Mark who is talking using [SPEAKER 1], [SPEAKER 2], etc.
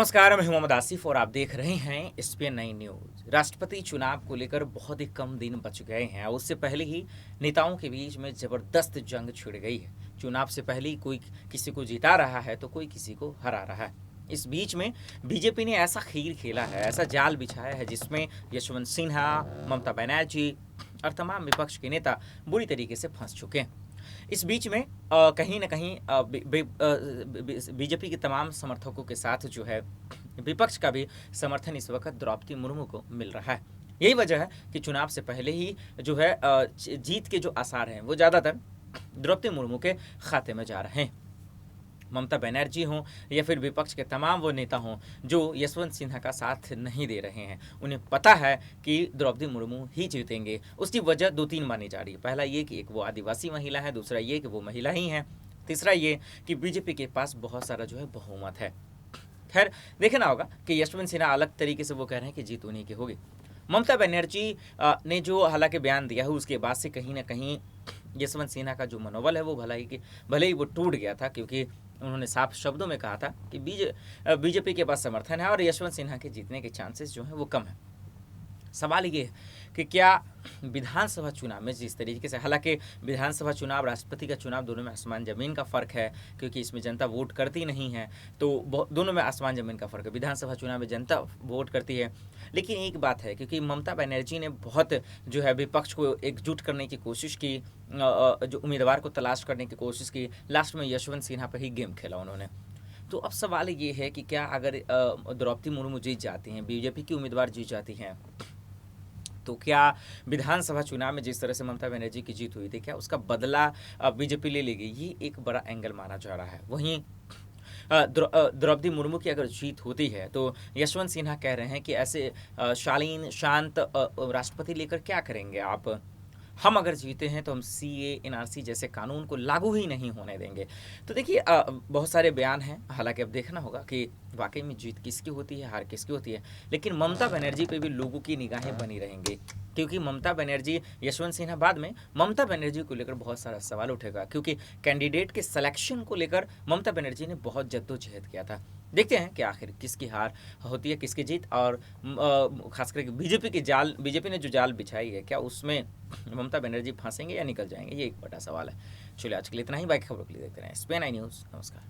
[SPEAKER 1] नमस्कार, मैं मोहम्मद आसिफ और आप देख रहे हैं एसपीएन 9 न्यूज। राष्ट्रपति चुनाव को लेकर बहुत ही कम दिन बच गए हैं। उससे पहले ही नेताओं के बीच में जबरदस्त जंग छिड़ गई है। चुनाव से पहले ही कोई किसी को जिता रहा है तो कोई किसी को हरा रहा है। इस बीच में बीजेपी ने ऐसा खेल खेला है, ऐसा जाल बिछाया है जिसमें यशवंत सिन्हा, ममता बनर्जी और तमाम विपक्ष के नेता बुरी तरीके से फंस चुके हैं। इस बीच में कहीं न कहीं बीजेपी के तमाम समर्थकों के साथ जो है विपक्ष का भी समर्थन इस वक्त द्रौपदी मुर्मू को मिल रहा है। यही वजह है कि चुनाव से पहले ही जो है जीत के जो आसार हैं वो ज़्यादातर द्रौपदी मुर्मू के खाते में जा रहे हैं। ममता बनर्जी हों या फिर विपक्ष के तमाम वो नेता हों जो यशवंत सिन्हा का साथ नहीं दे रहे हैं, उन्हें पता है कि द्रौपदी मुर्मू ही जीतेंगे। उसकी वजह दो तीन मानी जा रही है। पहला ये कि एक वो आदिवासी महिला है, दूसरा ये कि वो महिला ही है, तीसरा ये कि बीजेपी के पास बहुत सारा जो है बहुमत है। खैर, देखना होगा कि यशवंत सिन्हा अलग तरीके से वो कह रहे हैं कि जीत उन्हीं की होगी। ममता बनर्जी ने जो हालांकि बयान दिया है उसके बाद से कहीं ना कहीं यशवंत सिन्हा का जो मनोबल है वो भले ही वो टूट गया था, क्योंकि उन्होंने साफ शब्दों में कहा था कि बीजेपी के पास समर्थन है और यशवंत सिन्हा के जीतने के चांसेस जो हैं वो कम है। सवाल ये है कि क्या विधानसभा चुनाव में जिस तरीके से, हालांकि विधानसभा चुनाव राष्ट्रपति का चुनाव दोनों में आसमान ज़मीन का फ़र्क है, क्योंकि इसमें जनता वोट करती नहीं है, तो दोनों में आसमान ज़मीन का फ़र्क है। विधानसभा चुनाव में जनता वोट करती है, लेकिन एक बात है, क्योंकि ममता बनर्जी ने बहुत जो है विपक्ष को एकजुट करने की कोशिश की, जो उम्मीदवार को तलाश करने की कोशिश की, लास्ट में यशवंत सिन्हा पर ही गेम खेला उन्होंने। तो अब सवाल ये है कि क्या अगर द्रौपदी मुर्मू जीत जाती हैं, बीजेपी की उम्मीदवार जीत जाती हैं, तो क्या विधानसभा चुनाव में जिस तरह से ममता बनर्जी की जीत हुई थी, क्या उसका बदला बीजेपी ले लेगी? ये एक बड़ा एंगल माना जा रहा है। वहीं द्रौपदी मुर्मू की अगर जीत होती है तो यशवंत सिन्हा कह रहे हैं कि ऐसे शालीन शांत राष्ट्रपति लेकर क्या करेंगे आप? हम अगर जीते हैं तो हम सीए एनआरसी जैसे कानून को लागू ही नहीं होने देंगे। तो देखिए, बहुत सारे बयान हैं, हालांकि अब देखना होगा कि वाकई में जीत किसकी होती है, हार किसकी होती है। लेकिन ममता बनर्जी पे भी लोगों की निगाहें बनी रहेंगी, क्योंकि ममता बनर्जी, यशवंत सिन्हा बाद में ममता बनर्जी को लेकर बहुत सारा सवाल उठेगा, क्योंकि कैंडिडेट के सिलेक्शन को लेकर ममता बनर्जी ने बहुत जद्दोजहद किया था। देखते हैं कि आखिर किसकी हार होती है, किसकी जीत, और खास करके बीजेपी ने जो जाल बिछाई है, क्या उसमें ममता बनर्जी फंसेंगे या निकल जाएंगे, ये एक बड़ा सवाल है। चलिए, आज के लिए इतना ही। बाकी खबरों के लिए देखते रहें एसपीएन 9 न्यूज़। नमस्कार।